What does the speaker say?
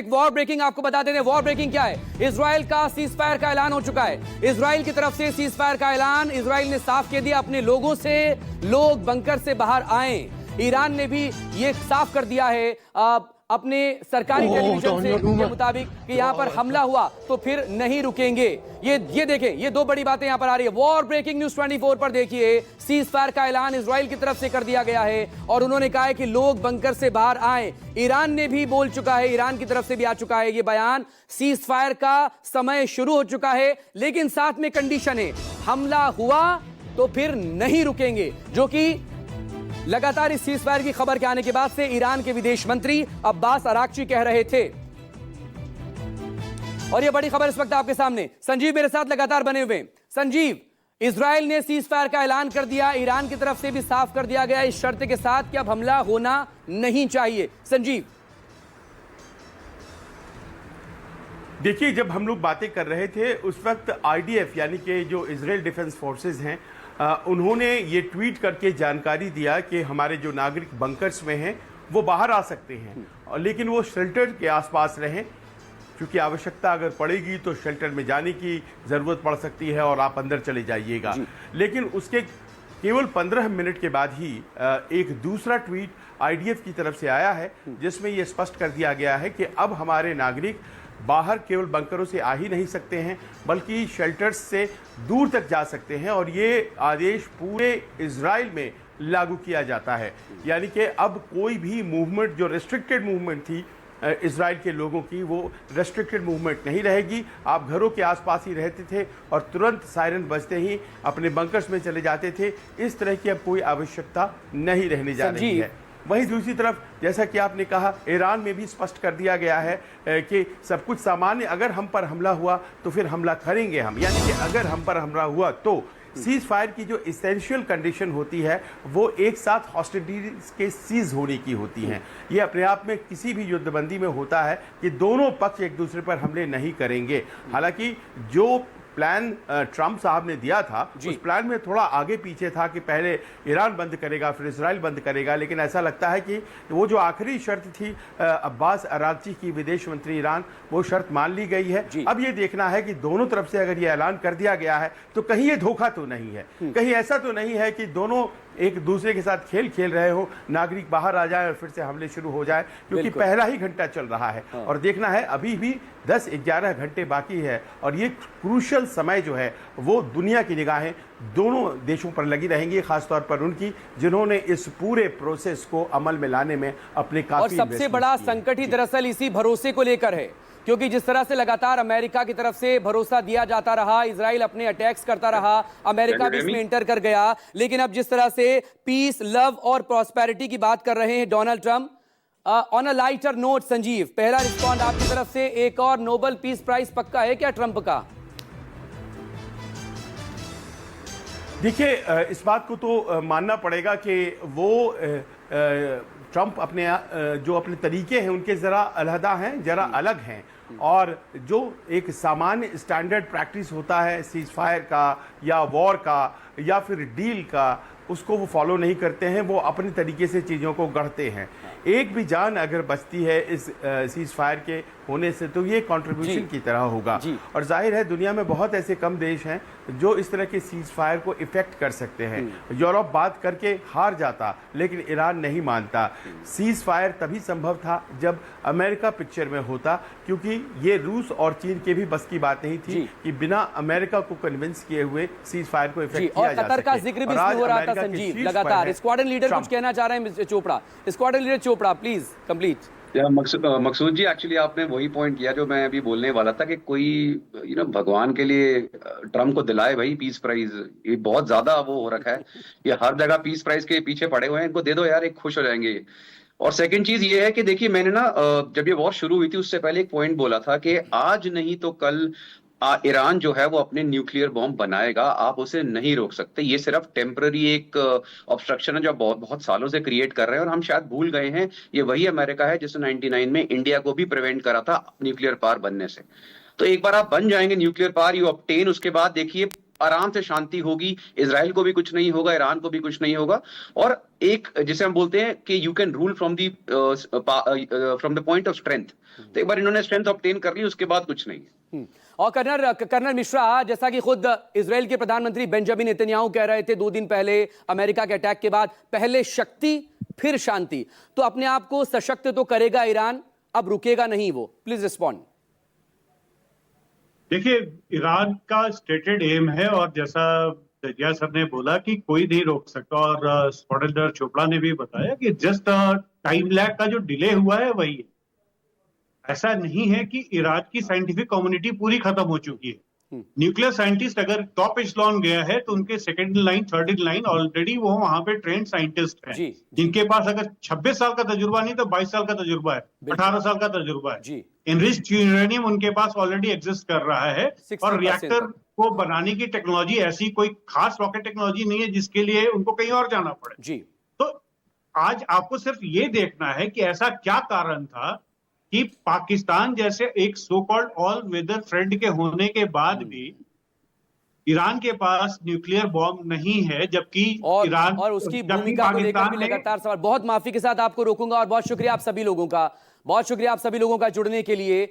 एक war breaking आपको बता देते हैं। वॉर ब्रेकिंग क्या है? इजराइल का सीज फायर का ऐलान हो चुका है। इजराइल की तरफ से सीज फायर का ऐलान। इजराइल ने साफ कह दिया अपने लोगों से लोग बंकर से बाहर आए। ईरान ने भी ये साफ कर दिया है अपने सरकारी टेलीविजन से के मुताबिक कि यहां पर हमला हुआ तो फिर नहीं रुकेंगे। ये देखें, ये दो बड़ी बातें यहां पर आ रही है। वॉर ब्रेकिंग न्यूज 24 पर देखिए, सीज फायर का ऐलान इजराइल की तरफ से कर दिया गया है और उन्होंने कहा है कि लोग बंकर से बाहर आए। ईरान ने भी बोल चुका है, ईरान की तरफ से भी आ चुका है ये बयान, सीज फायर का समय शुरू हो चुका है, लेकिन साथ में कंडीशन है, हमला हुआ तो फिर नहीं रुकेंगे। जो कि लगातार इस सीज फायर की खबर के आने के बाद से ईरान के विदेश मंत्री अब्बास अराक्ची कह रहे थे। और यह बड़ी खबर इस वक्त आपके सामने। संजीव मेरे साथ लगातार बने हुए। संजीव, इजराइल ने सीज फायर का ऐलान कर दिया, ईरान की तरफ से भी साफ कर दिया गया इस शर्त के साथ कि अब हमला होना नहीं चाहिए। संजीव, देखिए, जब हम लोग बातें कर रहे थे उस वक्त आईडीएफ यानी कि जो इजराइल डिफेंस फोर्सेस हैं, उन्होंने ये ट्वीट करके जानकारी दिया कि हमारे जो नागरिक बंकर्स में हैं वो बाहर आ सकते हैं, लेकिन वो शेल्टर के आसपास रहें, क्योंकि आवश्यकता अगर पड़ेगी तो शेल्टर में जाने की ज़रूरत पड़ सकती है और आप अंदर चले जाइएगा। लेकिन उसके केवल 15 मिनट के बाद ही एक दूसरा ट्वीट आईडीएफ की तरफ से आया है जिसमें यह स्पष्ट कर दिया गया है कि अब हमारे नागरिक बाहर केवल बंकरों से आ ही नहीं सकते हैं बल्कि शेल्टर्स से दूर तक जा सकते हैं, और ये आदेश पूरे इजराइल में लागू किया जाता है। यानी कि अब कोई भी मूवमेंट जो रेस्ट्रिक्टेड मूवमेंट थी इजराइल के लोगों की, वो रेस्ट्रिक्टेड मूवमेंट नहीं रहेगी। आप घरों के आसपास ही रहते थे और तुरंत सायरन बजते ही अपने बंकर्स में चले जाते थे। इस तरह की अब कोई आवश्यकता नहीं रहने जा रही है। वहीं दूसरी तरफ, जैसा कि आपने कहा, ईरान में भी स्पष्ट कर दिया गया है कि सब कुछ सामान्य, अगर हम पर हमला हुआ तो फिर हमला करेंगे हम, यानी कि अगर हम पर हमला हुआ तो सीज फायर की जो इसेंशियल कंडीशन होती है वो एक साथ हॉस्टिलिटीज के सीज होने की होती हैं। ये अपने आप में किसी भी युद्धबंदी में होता है कि दोनों पक्ष एक दूसरे पर हमले नहीं करेंगे। हालांकि जो प्लान ट्रंप साहब ने दिया था उस प्लान में थोड़ा आगे पीछे था कि पहले ईरान बंद करेगा फिर इजराइल बंद करेगा, लेकिन ऐसा लगता है कि वो जो आखिरी शर्त थी अब्बास अराक्ची की, विदेश मंत्री ईरान, वो शर्त मान ली गई है। अब ये देखना है कि दोनों तरफ से अगर ये ऐलान कर दिया गया है तो कहीं ये धोखा तो नहीं है, कहीं ऐसा तो नहीं है कि दोनों एक दूसरे के साथ खेल खेल रहे हो, नागरिक बाहर आ जाए और फिर से हमले शुरू हो जाए, क्योंकि पहला ही घंटा चल रहा है। और देखना है, अभी भी 10-11 घंटे बाकी है और ये क्रूशल समय जो है वो दुनिया की निगाहें दोनों देशों पर लगी रहेंगी, खासतौर पर उनकी जिन्होंने इस पूरे प्रोसेस को अमल में लाने में अपने काफी। और सबसे बड़ा संकट ही दरअसल इसी भरोसे को लेकर है, क्योंकि जिस तरह से लगातार अमेरिका की तरफ से भरोसा दिया जाता रहा, इजराइल अपने अटैक्स करता रहा, अमेरिका भी इसमें इंटर कर गया, लेकिन अब जिस तरह से पीस, लव और प्रॉस्पेरिटी की बात कर रहे हैं Donald Trump, on a lighter note, Sanjeev, पहला रिस्पॉन्ड आपकी तरफ से, एक और नोबेल पीस प्राइज पक्का है क्या ट्रंप का? देखिए, इस बात को तो मानना पड़ेगा कि वो ट्रंप अपने जो अपने तरीके हैं उनके ज़रा अलहदा हैं, ज़रा अलग हैं, और जो एक सामान्य स्टैंडर्ड प्रैक्टिस होता है सीज फायर का या वॉर का या फिर डील का, उसको वो फॉलो नहीं करते हैं। वो अपने तरीके से चीज़ों को गढ़ते हैं। एक भी जान अगर बचती है इस सीज फायर के होने से तो ये कंट्रीब्यूशन की तरह होगा। और जाहिर है दुनिया में बहुत ऐसे कम देश हैं जो इस तरह के सीज फायर को इफेक्ट कर सकते हैं। यूरोप बात करके हार जाता, लेकिन ईरान नहीं मानता। सीज फायर तभी संभव था जब अमेरिका पिक्चर में होता, क्योंकि ये रूस और चीन के भी बस की बात नहीं थी कि बिना अमेरिका को कन्विंस किए हुए सीज फायर को इफेक्ट किया जा सके। कतर का जिक्र भी हो रहा था संजीव लगातार। स्क्वाड्रन लीडर कुछ कहना चाह रहे हैं mister Chopra. Squadron leader Chopra, please complete. Maqsood ji, actually आपने वही पॉइंट किया जो मैं अभी बोलने वाला था कि कोई भगवान के लिए ट्रम्प को दिलाए भाई पीस प्राइज। ये बहुत ज्यादा वो हो रखा है, ये हर जगह पीस प्राइज के पीछे पड़े हुए हैं, इनको दे दो यार, एक खुश हो जाएंगे। और सेकंड चीज ये है कि देखिए, मैंने ना जब ये वॉर शुरू हुई थी उससे पहले एक पॉइंट बोला था कि आज नहीं तो कल ईरान जो है वो अपने न्यूक्लियर बॉम्ब बनाएगा, आप उसे नहीं रोक सकते। ये सिर्फ टेम्पररी एक ऑब्स्ट्रक्शन है जो बहुत सालों से क्रिएट कर रहे हैं, और हम शायद भूल गए हैं ये वही अमेरिका है जिसने 99 में इंडिया को भी प्रिवेंट करा था न्यूक्लियर पावर बनने से। तो एक बार आप बन जाएंगे न्यूक्लियर पावर, यू ऑब्टेन, उसके बाद देखिए आराम से शांति होगी, इजराइल को भी कुछ नहीं होगा, ईरान को भी कुछ नहीं होगा। और एक जिसे हम बोलते हैं कि you can rule from the point of strength, तो एक बार इन्होंने स्ट्रेंथ ऑब्टेन कर ली, उसके बाद कुछ नहीं। और कर्नल मिश्रा, जैसा कि खुद इजराइल के प्रधानमंत्री बेंजामिन नेतन्याहू कह रहे थे 2 दिन पहले अमेरिका के अटैक के बाद, पहले शक्ति फिर शांति, तो अपने आप को सशक्त तो करेगा ईरान, अब रुकेगा नहीं वो। Please respond. देखिए, ईरान का स्टेटेड एम है, और जैसा दरिया सर ने बोला कि कोई नहीं रोक सकता, और स्क्वाड्रन लीडर चोपड़ा ने भी बताया कि जस्ट टाइम लैग का जो डिले हुआ है वही है। ऐसा नहीं है कि ईरान की साइंटिफिक कम्युनिटी पूरी खत्म हो चुकी है। न्यूक्लियर साइंटिस्ट अगर टॉप एचेलॉन गया है तो उनके second in line, third in line already वो वहां पे ट्रेंड साइंटिस्ट हैं, जिनके पास अगर 26 साल का तजुर्बा नहीं तो 22 साल का तजुर्बा है, 18 साल का तजुर्बा है। एनरिच्ड यूरेनियम उनके पास ऑलरेडी एग्जिस्ट कर रहा है, और रिएक्टर को बनाने की टेक्नोलॉजी ऐसी कोई खास रॉकेट टेक्नोलॉजी नहीं है जिसके लिए उनको कहीं और जाना पड़े। तो आज आपको सिर्फ ये देखना है कि ऐसा क्या कारण था कि पाकिस्तान जैसे एक so called all weather friend के होने के बाद भी ईरान के पास न्यूक्लियर बॉम्ब नहीं है, जबकि ईरान और उसकी भूमिका को लेकर भी लगातार सवाल। बहुत माफी के साथ आपको रोकूंगा, और बहुत शुक्रिया आप सभी लोगों का, बहुत शुक्रिया आप सभी लोगों का जुड़ने के लिए।